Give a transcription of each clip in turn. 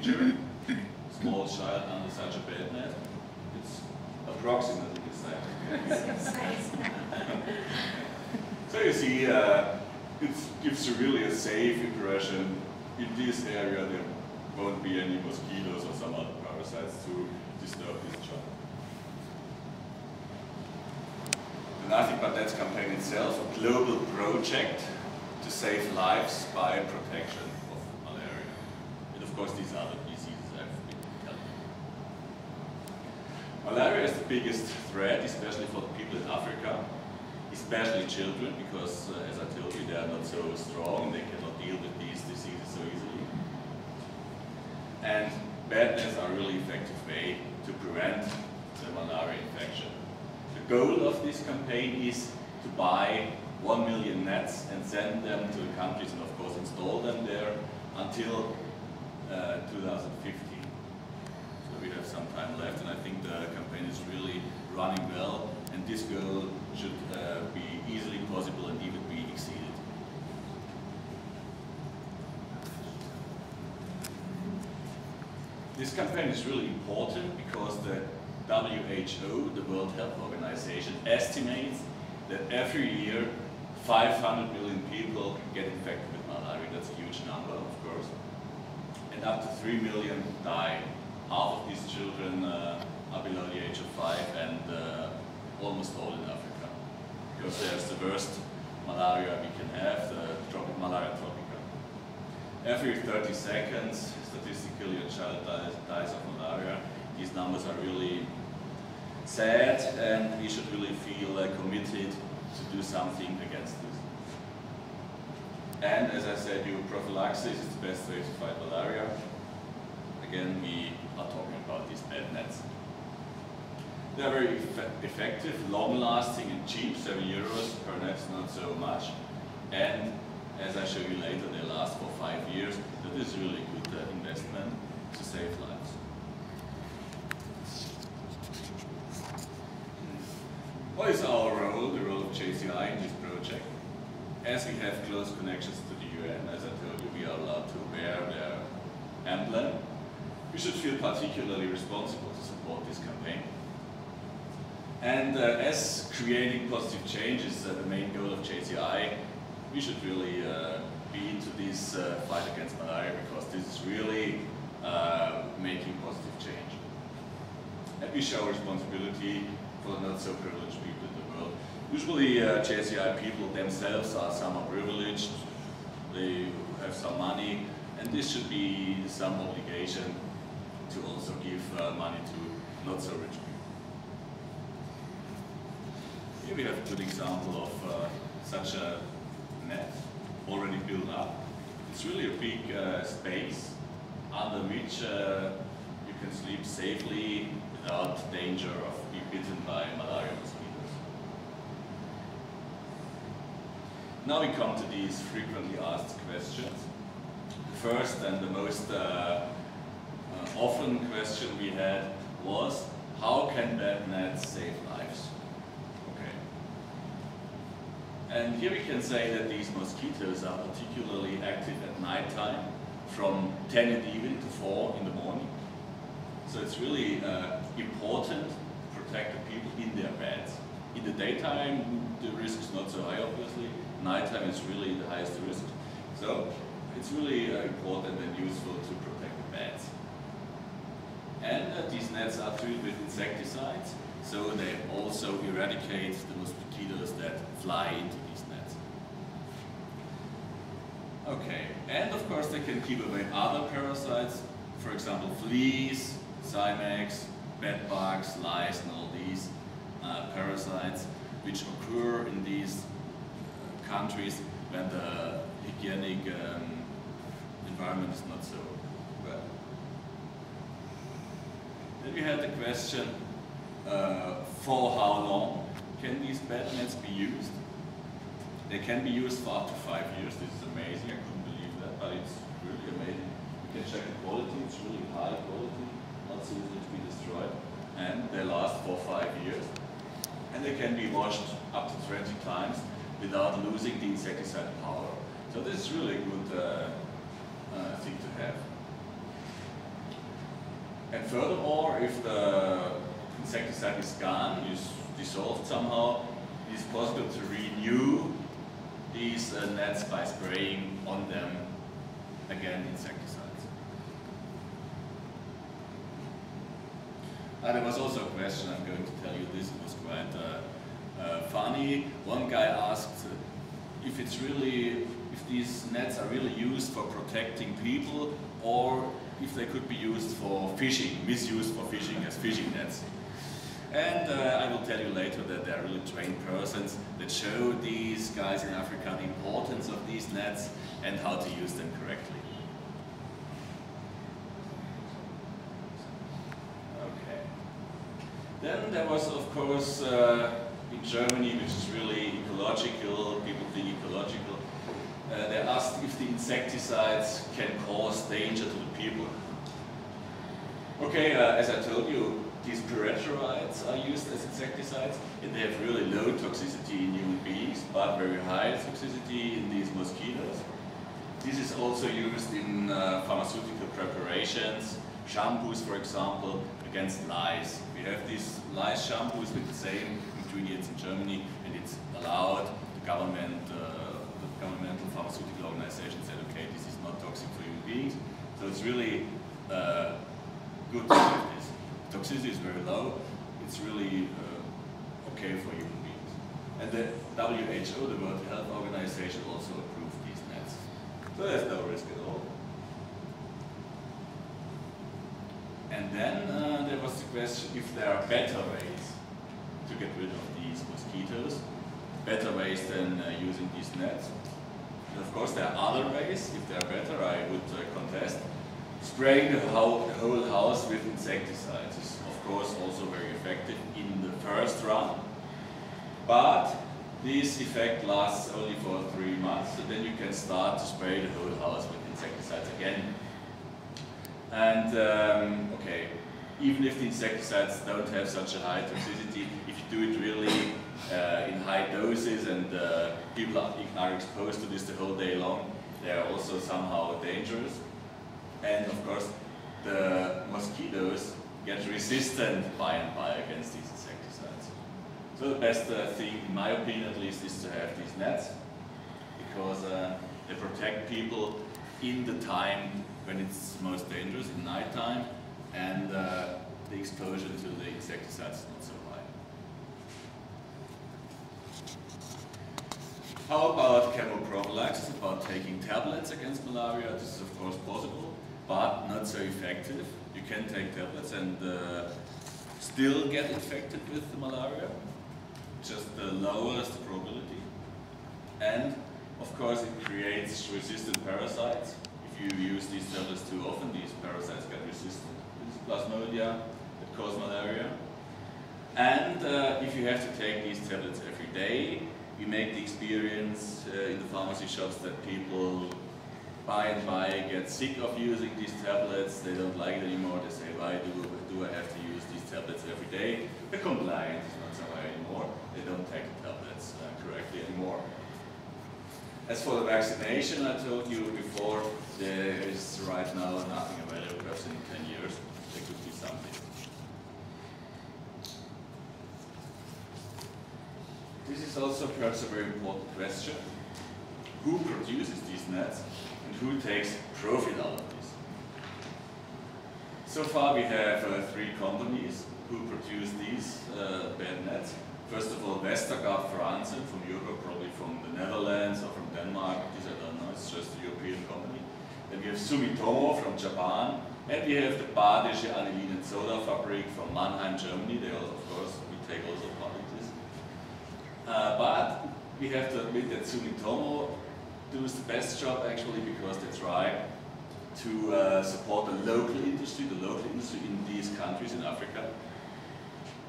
picture, small child under such a bed net. It's approximately the same. So you see, it gives you really a safe impression. In this area there won't be any mosquitoes or some other parasites to disturb this child. The Nothing But That's campaign itself, a global project to save lives by protection of malaria. And of course these other diseases have been helped. Malaria is the biggest threat, especially for the people in Africa, especially children, because as I told you, they are not so strong, they cannot deal with these diseases so easily. And bed nets are a really effective way to prevent the malaria infection. The goal of this campaign is to buy 1 million nets and send them to the countries and of course install them there until 2015. So we have some time left, and I think the campaign is really running well, and this goal should be easily possible and even be exceeded. This campaign is really important because the WHO, the World Health Organization, estimates that every year 500 million people get infected with malaria. That's a huge number, of course. And up to 3 million die. Half of these children are below the age of 5, and almost all in Africa. Because there's the worst malaria we can have, the malaria tropica. Every 30 seconds, statistically, a child dies of malaria. These numbers are really sad, and we should really feel committed to do something against this. And as I said, prophylaxis is the best way to fight malaria. Again, we are talking about these bed nets. They are very effective, long-lasting and cheap, €7 per net, not so much. And as I show you later, they last for 5 years. That is really a good investment to save lives. What is our role, the role of JCI in this project? As we have close connections to the UN, as I told you, we are allowed to wear their emblem. We should feel particularly responsible to support this campaign. And as creating positive change is the main goal of JCI, we should really be into this fight against malaria, because this is really making positive change. And we show responsibility for the not so privileged people in the world. Usually JCI people themselves are somewhat privileged, they have some money, and this should be some obligation to also give money to not so rich people. Here we have a good example of such a net already built up. It's really a big space under which you can sleep safely without danger of being bitten by malaria mosquitoes. Now we come to these frequently asked questions. The first and the most often question we had was, how can bed nets save lives? Okay. And here we can say that these mosquitoes are particularly active at night time, from 10 in the evening to 4 in the morning. So it's really important to protect the people in their beds. In the daytime, the risk is not so high, obviously. Nighttime is really the highest risk. So it's really important and useful to protect the beds. And these nets are treated with insecticides, so they also eradicate the mosquitoes that fly into these nets. Okay, and of course they can keep away other parasites, for example fleas, cymex, bed bugs, lice, and all these parasites which occur in these countries when the hygienic environment is not so well. Then we had the question, for how long can these bed nets be used? They can be used for up to 5 years. This is amazing, I couldn't believe that, but it's really amazing. You can check the quality, it's really high quality, not so easy to be destroyed. And they last for 5 years. And they can be washed up to 20 times without losing the insecticide power. So this is really a good thing to have. And furthermore, if the insecticide is gone, is dissolved somehow, it is possible to renew these nets by spraying on them again insecticides. There was also a question, I'm going to tell you this, it was quite funny. One guy asked if these nets are really used for protecting people, or if they could be used for fishing, misused for fishing as fishing nets. And I will tell you later that there are really trained persons that show these guys in Africa the importance of these nets and how to use them correctly. Okay. Then there was, of course, in Germany, which is really ecological, people think ecological, they asked if the insecticides can cause danger to the people. Okay, as I told you, these pyrethroids are used as insecticides, and they have really low toxicity in human beings, but very high toxicity in these mosquitoes. This is also used in pharmaceutical preparations, shampoos, for example, against lice. We have these lice shampoos with the same ingredients in Germany, and it's allowed. The governmental pharmaceutical organization said, okay, this is not toxic for human beings, so it's really good to have this. Toxicity is very low, it's really okay for human beings. And the WHO, the World Health Organization, also approved these nets. So there's no risk at all. And then there was the question if there are better ways to get rid of these mosquitoes, better ways than using these nets. And of course there are other ways. If they are better, I would contest. Spraying the whole house with insecticides is of course also very effective in the first run, but this effect lasts only for 3 months, so then you can start to spray the whole house with insecticides again. And okay, even if the insecticides don't have such a high toxicity, if you do it really in high doses and people are exposed to this the whole day long, they are also somehow dangerous. And of course, the mosquitoes get resistant by and by against these insecticides. So the best thing, in my opinion at least, is to have these nets, because they protect people in the time when it's most dangerous, in night time, and the exposure to the insecticides is not so high. How about chemoprophylaxis, about taking tablets against malaria? This is of course possible, but not so effective. You can take tablets and still get infected with the malaria, just lowers the probability. And of course it creates resistant parasites. If you use these tablets too often, these parasites get resistant. This is plasmodia that cause malaria. And if you have to take these tablets every day, we make the experience in the pharmacy shops that people by and by get sick of using these tablets. They don't like it anymore. They say, why do I have to use these tablets every day? The compliance is not so high anymore. They don't take the tablets correctly anymore. As for the vaccination, I told you before, there is right now nothing available. Perhaps in 10 years there could be something. This is also perhaps a very important question. Who produces these nets and who takes profit out of this? So far we have 3 companies who produce these bad nets. First of all, Westergaard France from Europe, probably from the Netherlands or from Denmark. This I don't know, it's just a European company. Then we have Sumitomo from Japan, and we have the Badische Anilin and Soda Fabrik from Mannheim, Germany. They also, of course, we take also part of this. But we have to admit that Sumitomo does the best job actually, because they try to support the local industry in these countries in Africa.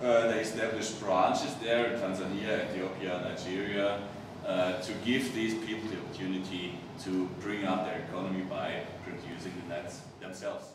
They established branches there in Tanzania, Ethiopia, Nigeria, to give these people the opportunity to bring up their economy by producing the nets themselves.